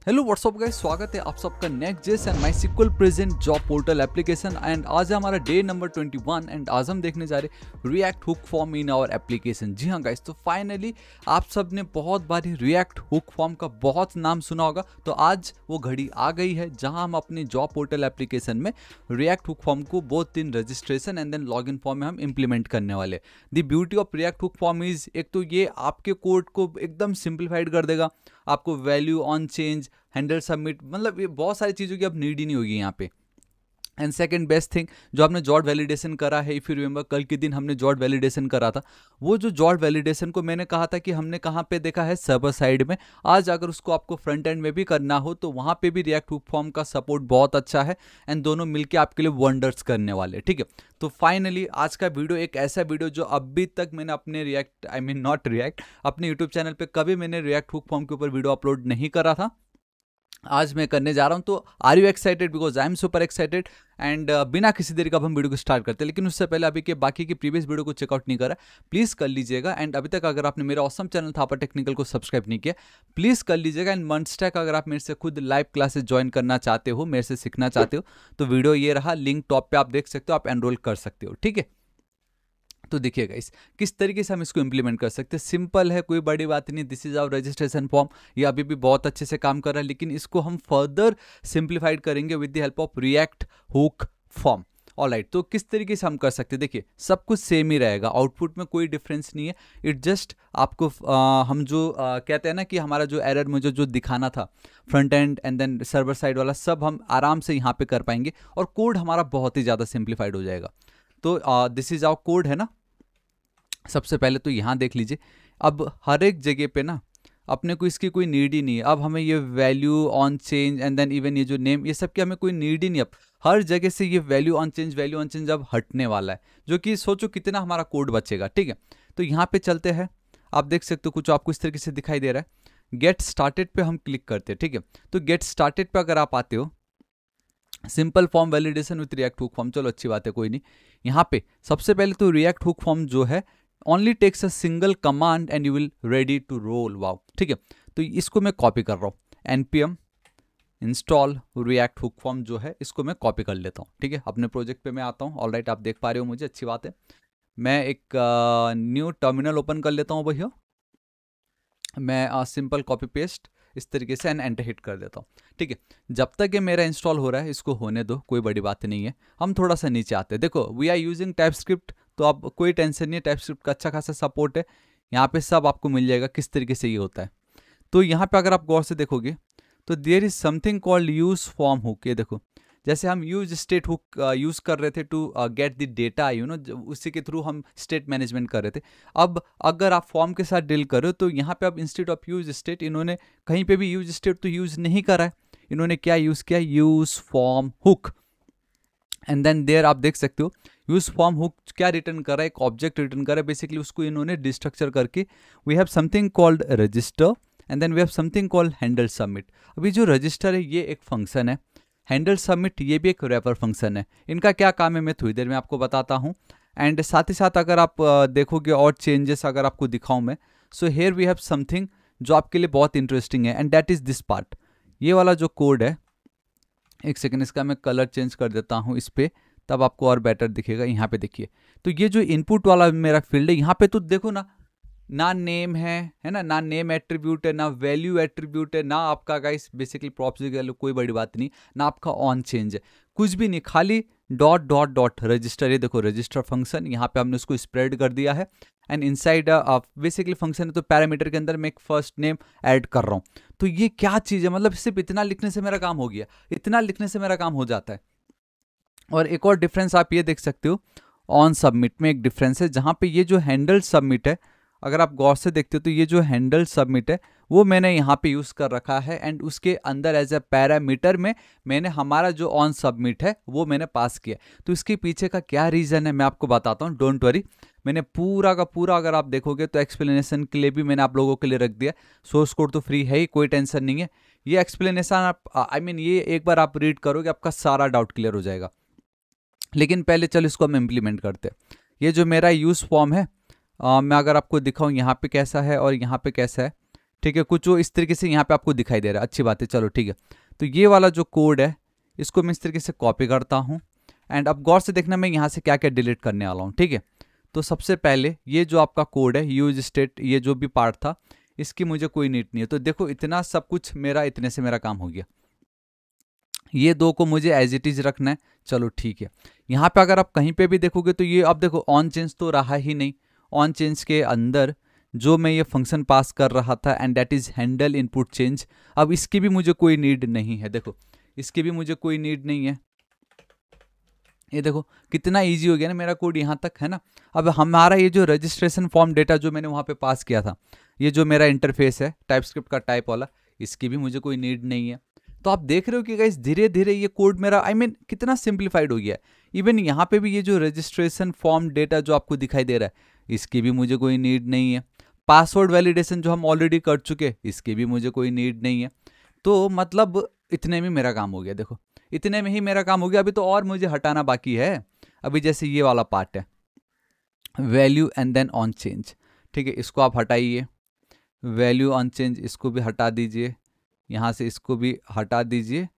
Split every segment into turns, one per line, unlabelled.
Hello what's up guys, स्वागत है आप सबका next and MySQL present job portal application. And आज है हमारा डे नंबर 21 एंड आज हम देखने जा रहे हैं React hook form in our application. जी हाँ गाइस, तो फाइनली आप सब ने बहुत बार रिएक्ट हुक फॉर्म का बहुत नाम सुना होगा, तो आज वो घड़ी आ गई है जहां हम अपने जॉब पोर्टल एप्लीकेशन में रिएक्ट हुक फॉर्म को both in registration and then login form में हम इंप्लीमेंट करने वाले। The beauty of React hook form is, एक तो ये आपके कोड को एकदम सिंप्लीफाइड कर देगा, आपको value on change, handle submit, मतलब ये बहुत सारी चीज़ों की अब नीड ही नहीं होगी यहाँ पे। एंड सेकंड बेस्ट थिंग, जो आपने जॉट वैलिडेशन करा है, इफ़ यू रिमेंबर कल के दिन हमने जॉट वैलिडेशन करा था, वो जो जॉट वैलिडेशन को मैंने कहा था कि हमने कहाँ पे देखा है, सर्वर साइड में। आज अगर उसको आपको फ्रंट एंड में भी करना हो तो वहाँ पे भी रिएक्ट हुक फॉर्म का सपोर्ट बहुत अच्छा है एंड दोनों मिलके आपके लिए वंडर्स करने वाले। ठीक है, तो फाइनली आज का वीडियो एक ऐसा वीडियो जो अभी तक मैंने अपने अपने यूट्यूब चैनल पर कभी मैंने रिएक्ट हुक फॉर्म के ऊपर वीडियो अपलोड नहीं करा था, आज मैं करने जा रहा हूं। तो are you excited? Because I am super excited. And बिना किसी देरी का हम वीडियो को स्टार्ट करते हैं, लेकिन उससे पहले अभी के बाकी की प्रीवियस वीडियो को चेकआउट नहीं करा, प्लीज़ कर लीजिएगा। एंड अभी तक अगर आपने मेरा ऑसम चैनल थापा टेक्निकल को सब्सक्राइब नहीं किया, प्लीज़ कर लीजिएगा। एंड मंस्टैक अगर आप मेरे से खुद लाइव क्लासेस ज्वाइन करना चाहते हो, मेरे से सीखना चाहते हो, तो वीडियो ये रहा, लिंक टॉप पे आप देख सकते हो, आप एनरोल कर सकते हो। ठीक है, तो देखिए गाइस किस तरीके से हम इसको इंप्लीमेंट कर सकते हैं। सिंपल है, कोई बड़ी बात नहीं। This is our registration form, ये अभी भी बहुत अच्छे से काम कर रहा है, लेकिन इसको हम फर्दर सिंप्लीफाइड करेंगे with the help of React hook form. Alright, तो किस तरीके से हम कर सकते हैं? देखिए सब कुछ सेम ही रहेगा, आउटपुट में कोई डिफरेंस नहीं है। इट जस्ट आपको हम जो कहते हैं ना कि हमारा जो एरर मुझे जो दिखाना था front end and then server side वाला, सब हम आराम से यहाँ पे कर पाएंगे और कोड हमारा बहुत ही ज़्यादा सिंप्लीफाइड हो जाएगा। तो दिस इज आवर कोड है ना। सबसे पहले तो यहाँ देख लीजिए, अब हर एक जगह पे ना अपने को इसकी कोई नीड ही नहीं है। अब हमें ये value on change and then even ये जो नेम, ये सब की हमें कोई नीड ही नहीं। अब हर जगह से ये वैल्यू ऑन चेंज अब हटने वाला है, जो कि सोचो कितना हमारा कोड बचेगा। ठीक है, तो यहाँ पे चलते हैं। आप देख सकते हो कुछ आपको इस तरीके से दिखाई दे रहा है। गेट स्टार्टेड पे हम क्लिक करते हैं। ठीक है, तो गेट स्टार्टेड पे अगर आप आते हो, simple form validation with react hook form, चलो अच्छी बात है, कोई नहीं। यहाँ पे सबसे पहले तो रिएक्ट हुक फॉर्म जो है only takes a single command and you will ready to roll. Wow, ठीक है, तो इसको मैं कॉपी कर रहा हूँ। npm install react hook form जो है, इसको मैं कॉपी कर लेता हूँ। ठीक है, अपने प्रोजेक्ट पे मैं आता हूँ। ऑलराइट, आप देख पा रहे हो मुझे, अच्छी बात है। मैं एक न्यू टर्मिनल ओपन कर लेता हूँ भैया। मैं सिंपल कॉपी पेस्ट इस तरीके से एंड एंटर हिट कर देता हूँ। ठीक है, जब तक ये मेरा इंस्टॉल हो रहा है इसको होने दो, कोई बड़ी बात नहीं है। हम थोड़ा सा नीचे आते हैं। देखो वी आर यूजिंग टाइपस्क्रिप्ट, तो अब कोई टेंशन नहीं है, टाइपस्क्रिप्ट का अच्छा खासा सपोर्ट है। यहाँ पे सब आपको मिल जाएगा किस तरीके से ये होता है। तो यहाँ पे अगर आप गौर से देखोगे तो there is something called use form hook. ये देखो, जैसे हम यूज स्टेट हुक यूज कर रहे थे to get the data, you know, उसी के थ्रू हम स्टेट मैनेजमेंट कर रहे थे। अब अगर आप फॉर्म के साथ डील करो तो यहाँ पे अब इंस्टेड ऑफ यूज स्टेट, इन्होंने कहीं पे भी यूज स्टेट तो यूज नहीं करा है, इन्होंने क्या यूज किया, use form hook. And then there आप देख सकते हो यूज फॉर्म हुक क्या रिटर्न कर रहा है, एक ऑब्जेक्ट रिटर्न कर रहा है। बेसिकली उसको इन्होंने डिस्ट्रक्चर करके we have something called register and then we have something called handle submit. अभी जो रजिस्टर है ये एक फंक्शन है, हैंडल सबमिट ये भी एक रैपर फंक्शन है। इनका क्या काम है मैं थोड़ी देर में आपको बताता हूँ। एंड साथ ही साथ अगर आप देखोगे और चेंजेस अगर आपको दिखाऊं मैं, so here we have something जो आपके लिए बहुत इंटरेस्टिंग है and that is this part. ये वाला जो कोड है, एक सेकेंड, इसका मैं कलर चेंज कर देता हूँ इस पर, तब आपको और बेटर दिखेगा। यहाँ पे देखिए, तो ये जो इनपुट वाला मेरा फील्ड है, यहाँ पे तो देखो ना नेम है ना, ना नेम एट्रीब्यूट है, ना वैल्यू एट्रीब्यूट है, ना आपका गाइस बेसिकली प्रॉप्स वैल्यू, कोई बड़ी बात नहीं, ना आपका ऑन चेंज है, कुछ भी नहीं, खाली डॉट डॉट डॉट रजिस्टर। ये देखो रजिस्टर फंक्शन, यहाँ पे हमने उसको स्प्रेड कर दिया है एंड इनसाइड बेसिकली फंक्शन है, तो पैरामीटर के अंदर मैं एक फर्स्ट नेम ऐड कर रहा हूँ। तो ये क्या चीज़ है, मतलब सिर्फ इतना लिखने से मेरा काम हो गया, इतना लिखने से मेरा काम हो जाता है। और एक और डिफरेंस आप ये देख सकते हो, ऑन सबमिट में एक डिफरेंस है, जहाँ पे ये जो हैंडल सबमिट है, अगर आप गौर से देखते हो तो ये जो हैंडल सबमिट है वो मैंने यहाँ पे यूज़ कर रखा है एंड उसके अंदर एज ए पैरामीटर में मैंने हमारा जो ऑन सबमिट है वो मैंने पास किया। तो इसके पीछे का क्या रीज़न है मैं आपको बताता हूँ, डोंट वरी। मैंने पूरा का पूरा अगर आप देखोगे तो एक्सप्लेनेशन के लिए भी मैंने आप लोगों के लिए रख दिया। सोर्स कोड तो फ्री है ही, कोई टेंशन नहीं है। ये एक्सप्लेनेशन आप ये एक बार आप रीड करोगे आपका सारा डाउट क्लियर हो जाएगा। लेकिन पहले चलो इसको हम इम्प्लीमेंट करते हैं। ये जो मेरा यूज़ फॉर्म है, मैं अगर आपको दिखाऊं यहाँ पे कैसा है और यहाँ पे कैसा है, ठीक है, कुछ वो इस तरीके से यहाँ पे आपको दिखाई दे रहा है, अच्छी बात है, चलो ठीक है। तो ये वाला जो कोड है इसको मैं इस तरीके से कॉपी करता हूँ एंड अब गौर से देखना मैं यहाँ से क्या क्या डिलीट करने वाला हूँ, ठीक है। तो सबसे पहले ये जो आपका कोड है यूज स्टेट, ये जो भी पार्ट था इसकी मुझे कोई नीड नहीं है। तो देखो इतना सब कुछ मेरा, इतने से मेरा काम हो गया। ये दो को मुझे एज इट इज रखना है, चलो ठीक है। यहाँ पे अगर आप कहीं पे भी देखोगे तो ये अब देखो ऑन चेंज तो रहा ही नहीं। ऑन चेंज के अंदर जो मैं ये फंक्शन पास कर रहा था and that is handle input change, अब इसकी भी मुझे कोई नीड नहीं है। देखो इसकी भी मुझे कोई नीड नहीं है। ये देखो कितना इजी हो गया ना मेरा कोड यहाँ तक, है ना। अब हमारा ये जो रजिस्ट्रेशन फॉर्म डेटा जो मैंने वहाँ पे पास किया था, ये जो मेरा इंटरफेस है टाइपस्क्रिप्ट का टाइप वाला, इसकी भी मुझे कोई नीड नहीं है। तो आप देख रहे हो कि गाइस धीरे धीरे ये कोड मेरा कितना सिंप्लीफाइड हो गया है। इवन यहाँ पे भी ये जो रजिस्ट्रेशन फॉर्म डेटा जो आपको दिखाई दे रहा है, इसकी भी मुझे कोई नीड नहीं है। पासवर्ड वैलिडेशन जो हम ऑलरेडी कर चुके, इसकी भी मुझे कोई नीड नहीं है। तो मतलब इतने में मेरा काम हो गया, देखो इतने में ही मेरा काम हो गया। अभी तो और मुझे हटाना बाकी है। अभी जैसे ये वाला पार्ट है value and then on change, ठीक है, इसको आप हटाइए। वैल्यू ऑन चेंज इसको भी हटा दीजिए, यहाँ से इसको भी हटा दीजिए,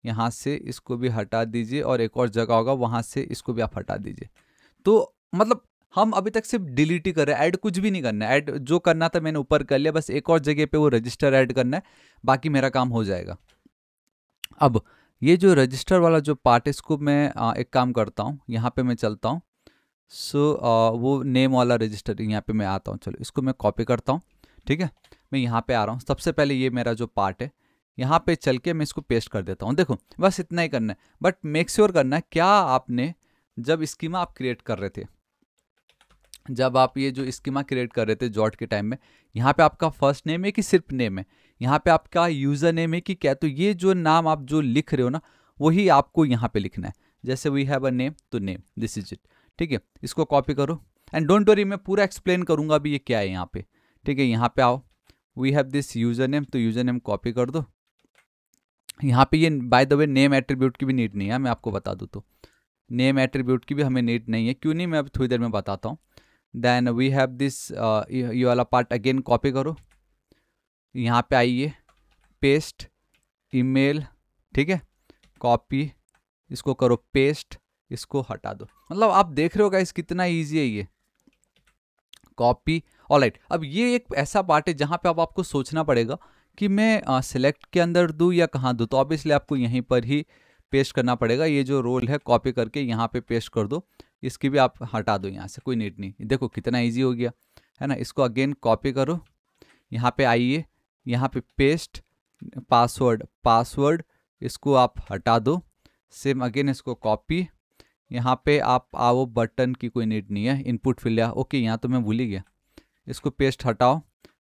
यहाँ से इसको भी हटा दीजिए, और एक और जगह होगा वहाँ से इसको भी आप हटा दीजिए। तो मतलब हम अभी तक सिर्फ डिलीट ही कर रहे हैं, ऐड कुछ भी नहीं करना है। ऐड जो करना था मैंने ऊपर कर लिया, बस एक और जगह पे वो रजिस्टर ऐड करना है, बाकी मेरा काम हो जाएगा। अब ये जो रजिस्टर वाला जो पार्ट है इसको मैं एक काम करता हूँ, यहाँ पे मैं चलता हूँ। वो नेम वाला रजिस्टर यहाँ पे मैं आता हूँ, चलो इसको मैं कॉपी करता हूँ, ठीक है। मैं यहाँ पे आ रहा हूँ, सबसे पहले ये मेरा जो पार्ट है यहाँ पे चल के मैं इसको पेस्ट कर देता हूँ। देखो बस इतना ही करना है, बट मेक श्योर करना है क्या आपने जब स्कीमा आप क्रिएट कर रहे थे, जब आप ये जो स्कीमा क्रिएट कर रहे थे जॉट के टाइम में, यहाँ पे आपका फर्स्ट नेम है कि सिर्फ नेम है, यहाँ पे आपका यूज़र नेम है कि क्या, तो ये जो नाम आप जो लिख रहे हो ना वही आपको यहाँ पे लिखना है। जैसे वी हैव अ नेम तो नेम, दिस इज इट, ठीक है। इसको कॉपी करो एंड डोंट वरी मैं पूरा एक्सप्लेन करूँगा अभी ये क्या है यहाँ पे, ठीक है। यहाँ पे आओ, we have this user name, तो यूज़र नेम कॉपी कर दो। यहाँ पे ये by the way name attribute की भी नीड नहीं है, मैं आपको बता दूँ तो नेम एट्रीब्यूट की भी हमें नीड नहीं है। क्यों नहीं, मैं अभी थोड़ी देर में बताता हूँ। देन वी हैव दिस, ये वाला पार्ट अगेन कॉपी करो, यहाँ पे आइए, पेस्ट ईमेल, ठीक है, कॉपी, इसको करो पेस्ट, इसको हटा दो। मतलब आप देख रहे हो गाइस कितना इजी है ये, कॉपी। ऑलराइट, अब ये एक ऐसा पार्ट है जहाँ पे अब आपको सोचना पड़ेगा कि मैं सिलेक्ट के अंदर दूँ या कहाँ दूँ, तो ऑब्वियसली आपको यहीं पर ही पेस्ट करना पड़ेगा। ये जो रोल है कॉपी करके यहाँ पे पेस्ट कर दो, इसकी भी आप हटा दो यहाँ से, कोई नीड नहीं। देखो कितना इजी हो गया है ना। इसको अगेन कॉपी करो, यहाँ पे आइए, यहाँ पे पेस्ट, पासवर्ड इसको आप हटा दो, सेम अगेन इसको कॉपी, यहाँ पे आप आओ, बटन की कोई नीड नहीं है, इनपुट फिल ओके, यहाँ तो मैं भूल ही गया, इसको पेस्ट हटाओ,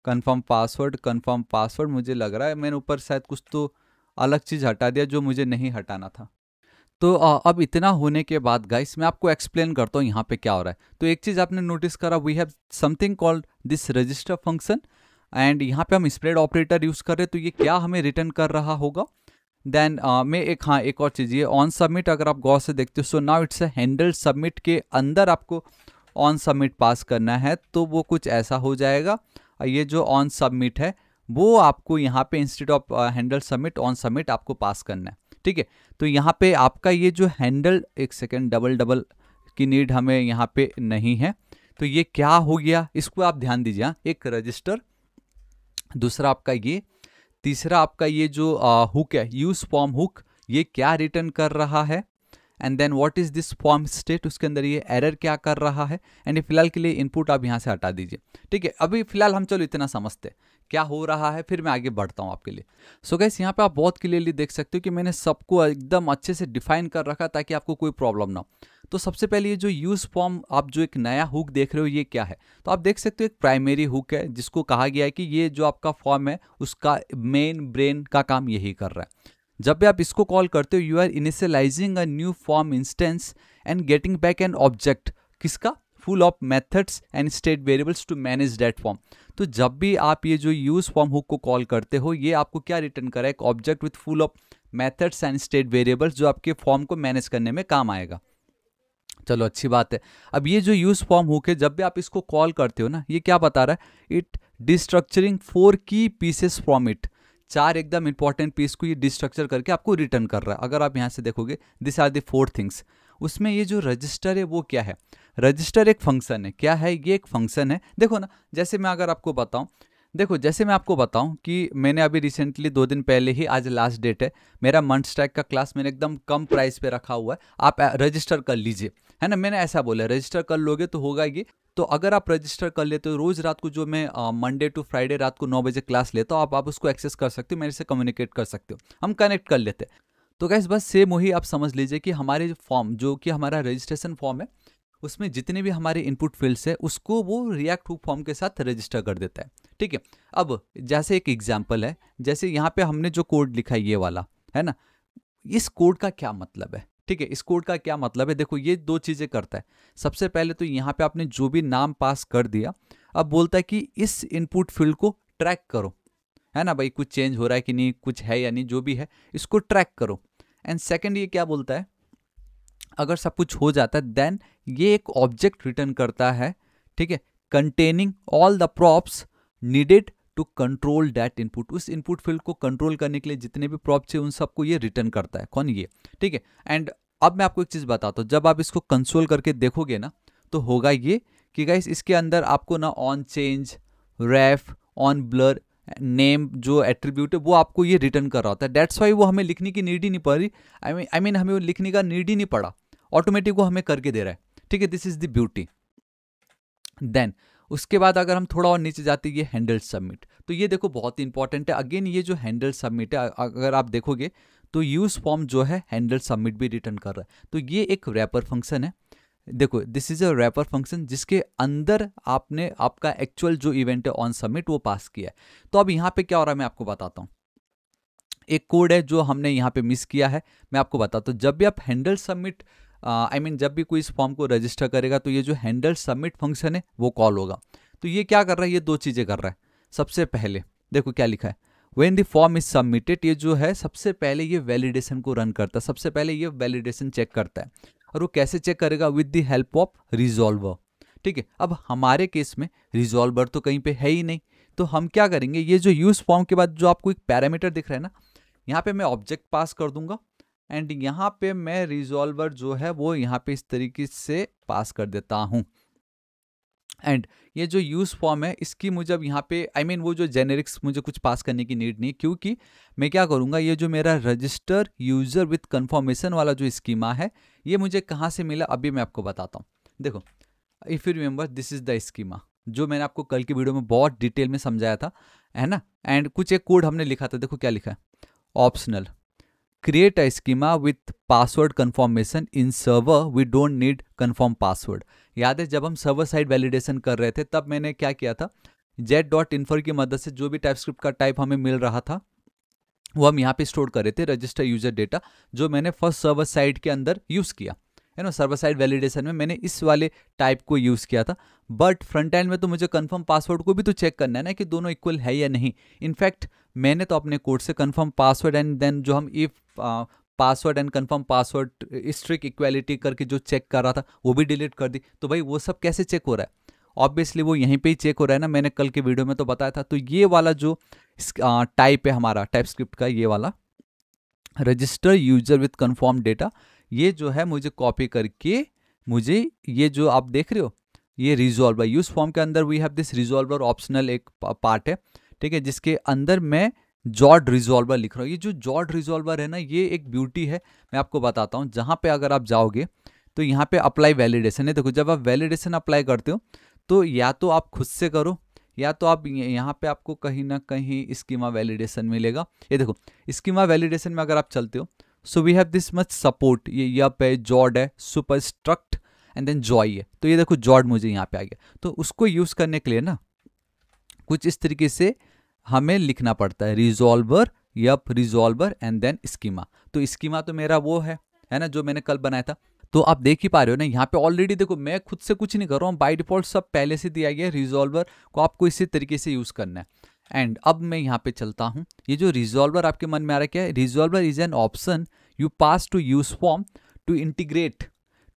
कंफर्म पासवर्ड, मुझे लग रहा है मैंने ऊपर शायद कुछ तो अलग चीज़ हटा दिया जो मुझे नहीं हटाना था। तो अब इतना होने के बाद गाइस मैं आपको एक्सप्लेन करता हूँ यहाँ पे क्या हो रहा है। तो एक चीज़ आपने नोटिस करा, we have something called this register function and यहाँ पे हम स्प्रेड ऑपरेटर यूज़ कर रहे हैं। तो ये क्या हमें रिटर्न कर रहा होगा, देन मैं एक और चीज़, ये ऑन सबमिट अगर आप गौर से देखते हो, so now it's a handle submit के अंदर आपको ऑन सबमिट पास करना है, तो वो कुछ ऐसा हो जाएगा। ये जो ऑन सबमिट है वो आपको यहाँ पे instead of Henle submit on submit आपको पास करना है, ठीक है। तो यहाँ पे आपका ये जो हैंडल, एक सेकेंड, डबल की नीड हमें यहाँ पे नहीं है। तो ये क्या हो गया, इसको आप ध्यान दीजिए। हाँ, एक रजिस्टर, दूसरा आपका ये, तीसरा आपका ये जो हुक है, यूज फॉर्म हुक, ये क्या रिटर्न कर रहा है, and then what is this form state, उसके अंदर ये एरर क्या कर रहा है। एंड ये फिलहाल के लिए इनपुट आप यहाँ से हटा दीजिए, ठीक है। अभी फिलहाल हम चलो इतना समझते क्या हो रहा है, फिर मैं आगे बढ़ता हूँ आपके लिए। सो गाइस यहाँ पे आप बहुत क्लियरली देख सकते हो कि मैंने सबको एकदम अच्छे से डिफाइन कर रखा ताकि आपको कोई प्रॉब्लम ना हो। तो सबसे पहले ये जो यूज फॉर्म, आप जो एक नया हुक देख रहे हो ये क्या है, तो आप देख सकते हो एक प्राइमरी हुक है जिसको कहा गया है कि ये जो आपका फॉर्म है उसका मेन ब्रेन का काम यही कर रहा है। जब भी आप इसको कॉल करते हो, you are initializing a new form instance and getting back an object, किसका, full of methods and state variables to manage that form. तो जब भी आप ये जो यूज फॉर्म हुक को कॉल करते हो, ये आपको क्या रिटर्न करा है, एक object with full of methods and state variables जो आपके फॉर्म को मैनेज करने में काम आएगा। चलो अच्छी बात है। अब ये जो यूज फॉर्म हुक है, जब भी आप इसको कॉल करते हो ना, ये क्या बता रहा है, इट डिस्ट्रक्चरिंग 4 की पीसेस फ्रॉम इट, 4 एकदम इंपॉर्टेंट पीस को ये डिस्ट्रक्चर करके आपको रिटर्न कर रहा है। अगर आप यहाँ से देखोगे दिस आर द 4 थिंग्स। उसमें ये जो रजिस्टर है वो क्या है, रजिस्टर एक फंक्शन है। क्या है ये, एक फंक्शन है। देखो ना, जैसे मैं अगर आपको बताऊं, देखो जैसे मैं आपको बताऊं कि मैंने अभी रिसेंटली 2 दिन पहले ही, आज लास्ट डेट है, मेरा मंथ स्टैक का क्लास मैंने एकदम कम प्राइस पे रखा हुआ है, आप रजिस्टर कर लीजिए, है ना। मैंने ऐसा बोला रजिस्टर कर लोगे तो होगा ये। तो अगर आप रजिस्टर कर लेते हो, रोज रात को जो मैं मंडे टू फ्राइडे रात को 9 बजे क्लास लेता हूँ, आप उसको एक्सेस कर सकते हो, मेरे से कम्युनिकेट कर सकते हो, हम कनेक्ट कर लेते हैं। तो गाइस बस सेम वही आप समझ लीजिए कि हमारे फॉर्म, जो कि हमारा रजिस्ट्रेशन फॉर्म है, उसमें जितने भी हमारे इनपुट फील्ड्स है उसको वो रिएक्ट हुक फॉर्म के साथ रजिस्टर कर देता है, ठीक है। अब जैसे एक एग्जांपल है, जैसे यहाँ पे हमने जो कोड लिखा है ये वाला, है ना, इस कोड का क्या मतलब है, ठीक है। इस कोड का क्या मतलब है, देखो ये 2 चीजें करता है। सबसे पहले तो यहाँ पे आपने जो भी नाम पास कर दिया, अब बोलता है कि इस इनपुट फील्ड को ट्रैक करो, है ना भाई, कुछ चेंज हो रहा है कि नहीं, कुछ है या नहीं, जो भी है इसको ट्रैक करो। एंड सेकंड ये क्या बोलता है, अगर सब कुछ हो जाता है देन ये एक ऑब्जेक्ट रिटर्न करता है, ठीक है, containing all the props needed to control that input. उस इनपुट फील्ड को कंट्रोल करने के लिए जितने भी प्रॉप्स है उन सबको ये रिटर्न करता है। कौन, ये, ठीक है। एंड अब मैं आपको एक चीज बताता हूँ, जब आप इसको कंसोल करके देखोगे ना तो होगा ये कि गाइस इसके अंदर आपको ना on change, ref, on blur, name जो एट्रीब्यूट है वो आपको ये रिटर्न कर रहा होता है। दैट्स वाई वो हमें लिखने की नीड ही नहीं पड़ रही, आई मीन हमें वो लिखने का नीड ही नहीं पड़ा, ऑटोमेटिक वो हमें करके दे रहा है, ठीक है। This is the beauty. Then उसके बाद अगर हम थोड़ा और नीचे जाते हैं, ये हैंडल सबमिट, तो ये देखो बहुत इंपॉर्टेंट है। अगेन ये जो हैंडल सबमिट है, अगर आप देखोगे तो यूज फॉर्म जो है हैंडल सबमिट भी रिटर्न कर रहा है। तो ये एक रैपर फंक्शन है। देखो this is a rapper function जिसके अंदर आपने आपका एक्चुअल जो इवेंट है ऑन सबमिट वो पास किया है। तो अब यहाँ पे क्या हो रहा है मैं आपको बताता हूँ। एक कोड है जो हमने यहाँ पे मिस किया है, मैं आपको बताता हूँ। जब भी आप हैंडल सबमिट जब भी कोई इस फॉर्म को रजिस्टर करेगा तो ये जो हैंडल सबमिट फंक्शन है वो कॉल होगा। तो ये क्या कर रहा है, ये 2 चीजें कर रहा है। सबसे पहले देखो क्या लिखा है, when the form is submitted, ये जो है सबसे पहले ये वैलिडेशन को रन करता है, सबसे पहले ये वैलिडेशन चेक करता है। और वो कैसे चेक करेगा, with the help of resolver, ठीक है। अब हमारे केस में रिजॉल्वर तो कहीं पे है ही नहीं, तो हम क्या करेंगे, ये जो यूज फॉर्म के बाद जो आपको एक पैरामीटर दिख रहा है ना, यहाँ पे मैं ऑब्जेक्ट पास कर दूंगा एंड यहाँ पे मैं रिजॉल्वर जो है वो यहाँ पे इस तरीके से पास कर देता हूँ। एंड ये जो यूज फॉर्म है इसकी मुझे अब यहाँ पे वो जो जेनेरिक्स मुझे कुछ पास करने की नीड नहीं, क्योंकि मैं क्या करूँगा, ये जो मेरा रजिस्टर यूजर विथ कन्फर्मेशन वाला जो स्कीमा है ये मुझे कहाँ से मिला अभी मैं आपको बताता हूँ। देखो if you remember this is the schema, जो मैंने आपको कल की वीडियो में बहुत डिटेल में समझाया था, है ना। एंड कुछ एक कोड हमने लिखा था, देखो क्या लिखा है, optional create a schema with password confirmation in server we don't need confirm password। याद है जब हम सर्वर साइड वैलिडेशन कर रहे थे तब मैंने क्या किया था, jet.infer की मदद से जो भी टाइपस्क्रिप्ट का टाइप हमें मिल रहा था वो हम यहाँ पे स्टोर कर रहे थे, रजिस्टर यूजर डेटा, जो मैंने फर्स्ट सर्वर साइड के अंदर यूज किया, है ना। सर्वर साइड वैलिडेशन में मैंने इस वाले टाइप को यूज किया था। बट फ्रंट एंड में तो मुझे कंफर्म पासवर्ड को भी तो चेक करना है ना कि दोनों इक्वल है या नहीं। इनफैक्ट मैंने तो अपने कोड से कंफर्म पासवर्ड एंड देन जो हम if password and confirm password strict equality करके जो चेक कर रहा था वो भी डिलीट कर दी। तो भाई वो सब कैसे चेक हो रहा है, ऑब्वियसली वो यहीं पे ही चेक हो रहा है ना, मैंने कल के वीडियो में तो बताया था। तो ये वाला जो टाइप है हमारा टाइप स्क्रिप्ट का, ये वाला register user with confirm data, ये जो है मुझे कॉपी करके मुझे ये जो आप देख रहे हो ये रिजॉल्वर यूज फॉर्म के अंदर we have this resolver optional एक पार्ट है, ठीक है, जिसके अंदर मैं जॉड रिजॉल्वर लिख रहा हूँ। ये जो जॉड रिजॉल्वर है ना ये एक ब्यूटी है, मैं आपको बताता हूँ। जहाँ पे अगर आप जाओगे तो यहाँ पे अप्लाई वैलिडेशन है। देखो जब आप वैलिडेशन अप्लाई करते हो तो या तो आप खुद से करो या तो आप यहाँ पे आपको कहीं ना कहीं स्कीमा वैलिडेशन मिलेगा। ये देखो स्कीमा वैलिडेशन में अगर आप चलते हो so we have this much support, ये यप है, जॉड है, सुपरस्ट्रक्ट एंड देन जॉय है। तो ये देखो जॉड मुझे यहाँ पे आ गया। तो उसको यूज करने के लिए ना कुछ इस तरीके से हमें लिखना पड़ता है, resolver yup resolver and then schema. तो स्कीमा तो मेरा वो है ना जो मैंने कल बनाया था। तो आप देख ही पा रहे हो ना यहाँ पे ऑलरेडी देखो मैं खुद से कुछ नहीं कर रहा हूँ, बाय डिफॉल्ट सब पहले से दिया गया है। रिजॉल्वर को आपको इसी तरीके से यूज करना है। एंड अब मैं यहाँ पे चलता हूँ, ये जो रिजॉल्वर आपके मन में आ रहा है क्या है, resolver is an option you pass to use form to integrate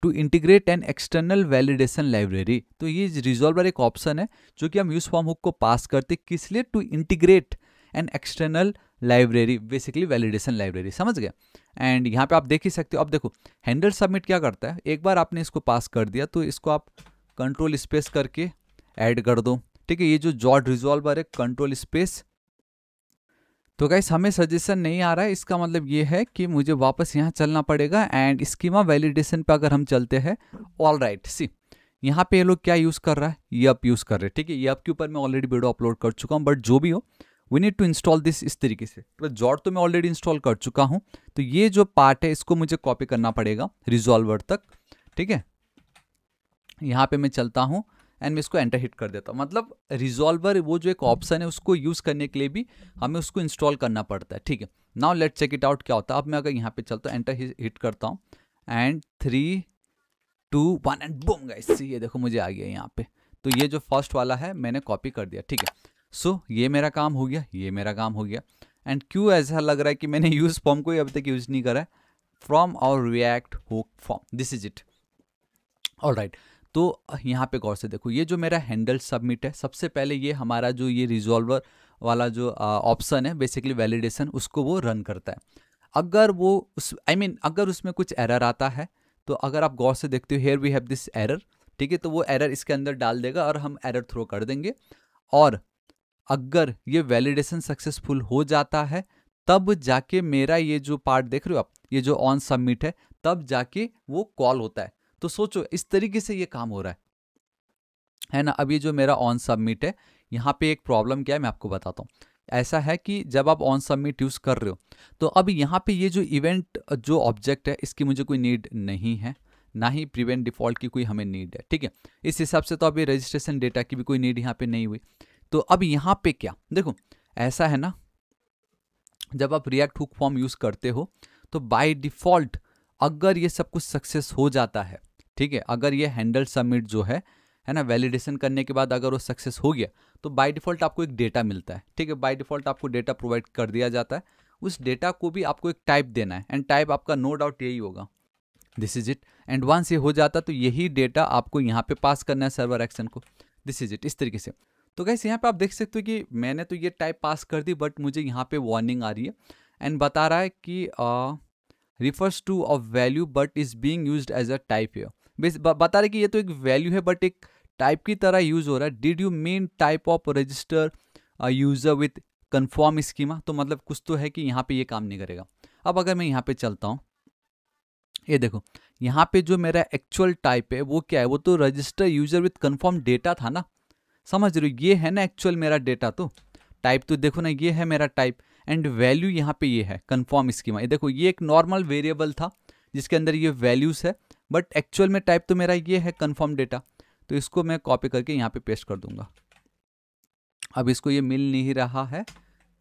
to integrate an external validation library. तो ये रिजॉल्वर एक ऑप्शन है जो कि हम यूज फॉर्म हुक को पास करते किस लिए, to integrate an external library, basically validation library, समझ गए। एंड यहाँ पे आप देख ही सकते हो। अब देखो हैंडल सबमिट क्या करता है, एक बार आपने इसको पास कर दिया तो इसको आप कंट्रोल स्पेस करके ऐड कर दो, ठीक है। ये जो जॉट रिजॉल्वर है कंट्रोल स्पेस। तो गाइस हमें सजेशन नहीं आ रहा है, इसका मतलब ये है कि मुझे वापस यहाँ चलना पड़ेगा एंड स्कीमा वैलिडेशन पे अगर हम चलते हैं, ऑल राइट सी यहाँ पे ये लोग क्या यूज़ कर रहा है, यप यूज़ कर रहे हैं, ठीक है। यप के ऊपर मैं ऑलरेडी वीडियो अपलोड कर चुका हूँ, बट जो भी हो we need to install this इस तरीके से। तो जॉट तो मैं ऑलरेडी इंस्टॉल कर चुका हूँ, तो ये जो पार्ट है इसको मुझे कॉपी करना पड़ेगा रिजॉल्वर तक, ठीक है। यहाँ पे मैं चलता हूँ एंड मैं इसको एंटर हिट कर देता हूँ। मतलब रिजॉल्वर वो जो एक ऑप्शन है उसको यूज़ करने के लिए भी हमें उसको इंस्टॉल करना पड़ता है, ठीक है। Now let's check it out क्या होता है। अब मैं अगर यहाँ पे चलता हूँ, एंटर हिट करता हूँ एंड 3 2 1 एंड बूम गाइस, ये देखो मुझे आ गया यहाँ पे। तो ये जो फर्स्ट वाला है मैंने कॉपी कर दिया, ठीक है। सो ये मेरा काम हो गया, ये मेरा काम हो गया। एंड क्यों ऐसा लग रहा है कि मैंने यूज फॉर्म को अभी तक यूज नहीं करा है, from our React hook form, this is it, all right. तो यहाँ पे गौर से देखो, ये जो मेरा हैंडल सबमिट है, सबसे पहले ये हमारा जो ये रिजॉल्वर वाला जो ऑप्शन है बेसिकली वैलिडेशन, उसको वो रन करता है। अगर वो उस अगर उसमें कुछ एरर आता है, तो अगर आप गौर से देखते हो, here we have this error, ठीक है। तो वो एरर इसके अंदर डाल देगा और हम एरर थ्रो कर देंगे। और अगर ये वैलिडेशन सक्सेसफुल हो जाता है, तब जाके मेरा ये जो पार्ट देख रहे हो आप, ये जो ऑन सबमिट है, तब जाके वो कॉल होता है। तो सोचो इस तरीके से ये काम हो रहा है ना। अब ये जो मेरा ऑन सबमिट है, यहाँ पे एक प्रॉब्लम क्या है मैं आपको बताता हूँ। ऐसा है कि जब आप ऑन सबमिट यूज कर रहे हो, तो अब यहाँ पे ये जो इवेंट जो ऑब्जेक्ट है, इसकी मुझे कोई नीड नहीं है, ना ही प्रिवेंट डिफॉल्ट की कोई हमें नीड है, ठीक है। इस हिसाब से तो अभी रजिस्ट्रेशन डेटा की भी कोई नीड यहाँ पे नहीं हुई। तो अब यहाँ पे क्या देखो, ऐसा है ना, जब आप रिएक्ट हुक फॉर्म यूज करते हो तो बाय डिफॉल्ट अगर ये सब कुछ सक्सेस हो जाता है, ठीक है, अगर ये हैंडल सबमिट जो है ना, वैलिडेशन करने के बाद अगर वो सक्सेस हो गया, तो बाय डिफॉल्ट आपको एक डेटा मिलता है, ठीक है। बाय डिफॉल्ट आपको डेटा प्रोवाइड कर दिया जाता है। उस डेटा को भी आपको एक टाइप देना है एंड टाइप आपका नो डाउट यही होगा, this is it. And once ये हो जाता तो यही डेटा आपको यहाँ पे पास करना है सर्वर एक्शन को, दिस इज इट, इस तरीके से। तो गाइस यहाँ पे आप देख सकते हो कि मैंने तो ये टाइप पास कर दी, बट मुझे यहाँ पे वार्निंग आ रही है एंड बता रहा है कि refers to a value but is being used as a type है। बता रहे कि ये तो एक वैल्यू है बट एक टाइप की तरह यूज हो रहा है। Did you mean type of register user with confirm schema, तो मतलब कुछ तो है कि यहाँ पे ये काम नहीं करेगा। अब अगर मैं यहाँ पे चलता हूँ, ये देखो यहाँ पे जो मेरा एक्चुअल टाइप है वो क्या है, वो तो register user with confirm data था ना, समझ रहे हो, ये है ना एक्चुअल मेरा डेटा। तो टाइप तो देखो ना, ये है मेरा टाइप एंड वैल्यू यहाँ पे ये है कन्फर्म स्कीमा। ये देखो ये एक नॉर्मल वेरिएबल था जिसके अंदर ये वैल्यूज है, बट एक्चुअल में टाइप तो मेरा ये है कन्फर्म डेटा। तो इसको मैं कॉपी करके यहाँ पे पेस्ट कर दूंगा। अब इसको ये मिल नहीं रहा है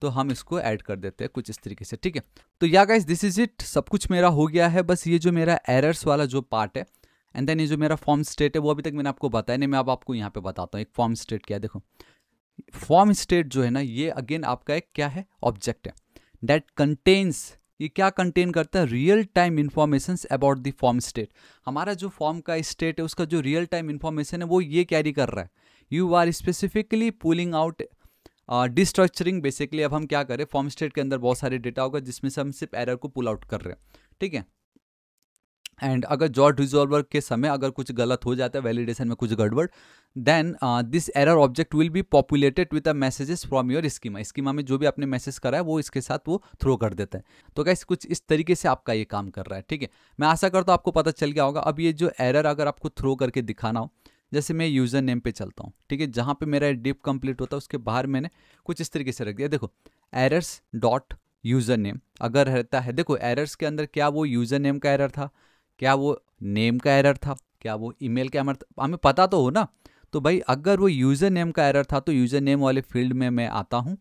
तो हम इसको ऐड कर देते हैं कुछ इस तरीके से, ठीक है। तो या गाइस दिस इज इट, सब कुछ मेरा हो गया है। बस ये जो मेरा एरर्स वाला जो पार्ट है एंड देन ये जो मेरा फॉर्म स्टेट है वो अभी तक मैंने आपको बताया नहीं, मैं अब आपको यहाँ पे बताता हूँ एक फॉर्म स्टेट क्या है। देखो फॉर्म स्टेट जो है ना, ये अगेन आपका एक क्या है, ऑब्जेक्ट है दैट कंटेन्स, ये क्या कंटेन करता है, real time information about the form state. हमारा जो फॉर्म का स्टेट है उसका जो रियल टाइम इंफॉर्मेशन है वो ये कैरी कर रहा है। You are specifically pulling out destructuring, basically अब हम क्या करें, फॉर्म स्टेट के अंदर बहुत सारे डेटा होगा जिसमें से हम सिर्फ एरर को पुल आउट कर रहे हैं, ठीक है। एंड अगर जॉट रिजॉल्वर के समय अगर कुछ गलत हो जाता है, वैलिडेशन में कुछ गड़बड़, then this error object will be populated with the messages from your schema. Schema में जो भी आपने मैसेज करा है वो इसके साथ वो थ्रो कर देता है। तो गाइस कुछ इस तरीके से आपका ये काम कर रहा है, ठीक है। मैं आशा करता हूँ आपको पता चल गया होगा। अब ये जो एरर अगर आपको थ्रो करके दिखाना हो, जैसे मैं यूज़र नेम पे चलता हूँ, ठीक है, जहाँ पे मेरा डिप कंप्लीट होता है उसके बाहर मैंने कुछ इस तरीके से रख दिया। देखो एरर्स डॉट यूज़र नेम अगर रहता है, देखो एरर्स के अंदर क्या वो यूज़र नेम का एरर था, क्या वो नेम का एरर था, क्या वो ईमेल का एरर था, हमें पता तो हो ना। तो भाई अगर वो यूज़र नेम का एरर था तो यूज़र नेम वाले फील्ड में मैं आता हूँ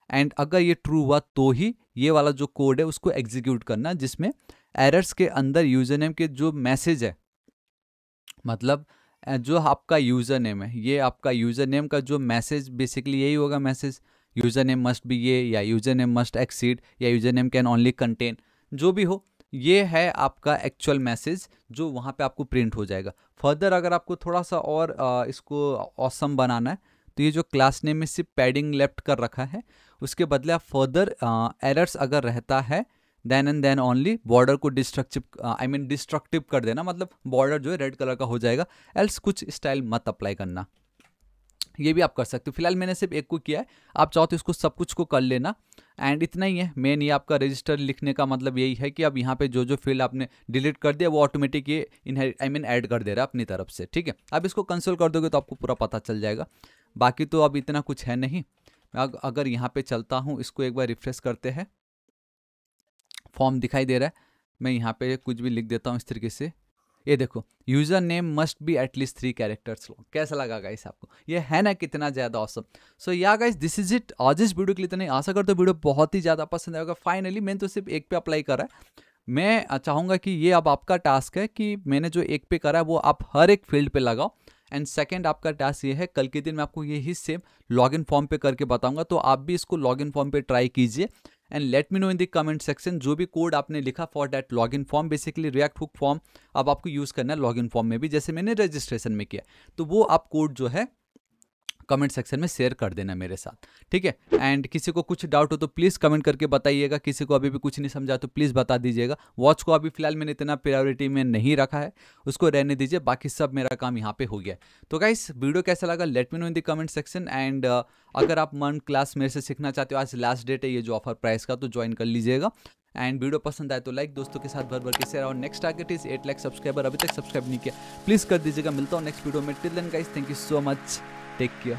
एंड अगर ये ट्रू हुआ तो ही ये वाला जो कोड है उसको एग्जीक्यूट करना, जिसमें एरर्स के अंदर यूज़र नेम के जो मैसेज है, मतलब जो आपका यूज़र नेम है, ये आपका यूज़र नेम का जो मैसेज बेसिकली यही होगा, message user name must be ये, या यूज़र नेम मस्ट एक्सीड, या user name can only contain, जो भी हो, ये है आपका एक्चुअल मैसेज जो वहाँ पे आपको प्रिंट हो जाएगा। फर्दर अगर आपको थोड़ा सा और इसको ऑसम बनाना है तो ये जो क्लास नेम में सिर्फ पैडिंग लेफ्ट कर रखा है, उसके बदले आप फर्दर एरर्स अगर रहता है then and then only border को डिस्ट्रक्टिव कर देना, मतलब बॉर्डर जो है रेड कलर का हो जाएगा, एल्स कुछ स्टाइल मत अप्लाई करना। ये भी आप कर सकते हो। फिलहाल मैंने सिर्फ एक को किया है, आप चाहो तो इसको सब कुछ को कर लेना। एंड इतना ही है मेन, ये आपका रजिस्टर लिखने का मतलब यही है कि अब यहाँ पे जो जो फील्ड आपने डिलीट कर दिया वो ऑटोमेटिक ये ऐड कर दे रहा है अपनी तरफ से, ठीक है। अब इसको कंसोल कर दोगे तो आपको पूरा पता चल जाएगा। बाकी तो अब इतना कुछ है नहीं। अगर यहाँ पे चलता हूँ, इसको एक बार रिफ्रेश करते हैं, फॉर्म दिखाई दे रहा है। मैं यहाँ पे कुछ भी लिख देता हूँ इस तरीके से, ये देखो, user name must be at least 3 characters long. कैसा लगा गाइस आपको? ये है ना कितना ज़्यादा ऑसम। सो या गाइस दिस इज इट, आज इस वीडियो के लिए इतना ही। आशा करते हो वीडियो बहुत ही ज़्यादा पसंद आएगा। फाइनली मैंने तो सिर्फ एक पे अप्लाई करा है। मैं चाहूँगा कि ये अब आपका टास्क है कि मैंने जो एक पे करा है वो आप हर एक फील्ड पे लगाओ। एंड सेकंड आपका टास्क ये है, कल के दिन मैं आपको यही सेम लॉगिन फॉर्म पे करके बताऊंगा, तो आप भी इसको लॉगिन फॉर्म पे ट्राई कीजिए and let me know in the comment section जो भी कोड आपने लिखा for that login form. Basically react hook form अब आपको यूज़ करना है लॉगिन फॉर्म में भी, जैसे मैंने रजिस्ट्रेशन में किया, तो वो आप कोड जो है कमेंट सेक्शन में शेयर कर देना मेरे साथ, ठीक है। एंड किसी को कुछ डाउट हो तो प्लीज़ कमेंट करके बताइएगा। किसी को अभी भी कुछ नहीं समझा तो प्लीज़ बता दीजिएगा। वॉच को अभी फिलहाल मैंने इतना प्रायोरिटी में नहीं रखा है, उसको रहने दीजिए, बाकी सब मेरा काम यहाँ पे हो गया। तो गाइस वीडियो कैसा लगा let me know in the comment section. And अगर आप मंथ क्लास मेरे से सीखना चाहते हो, आज लास्ट डेट है ये जो ऑफर प्राइस का, तो ज्वाइन कर लीजिएगा। एंड वीडियो पसंद आए तो लाइक, दोस्तों के साथ भर भर के शेयर। और next target is 8 lakh subscriber, अभी तक सब्सक्राइब नहीं किया प्लीज़ कर दीजिएगा। मिलता हूँ नेक्स्ट वीडियो में। Till then guys thank you so much, take care.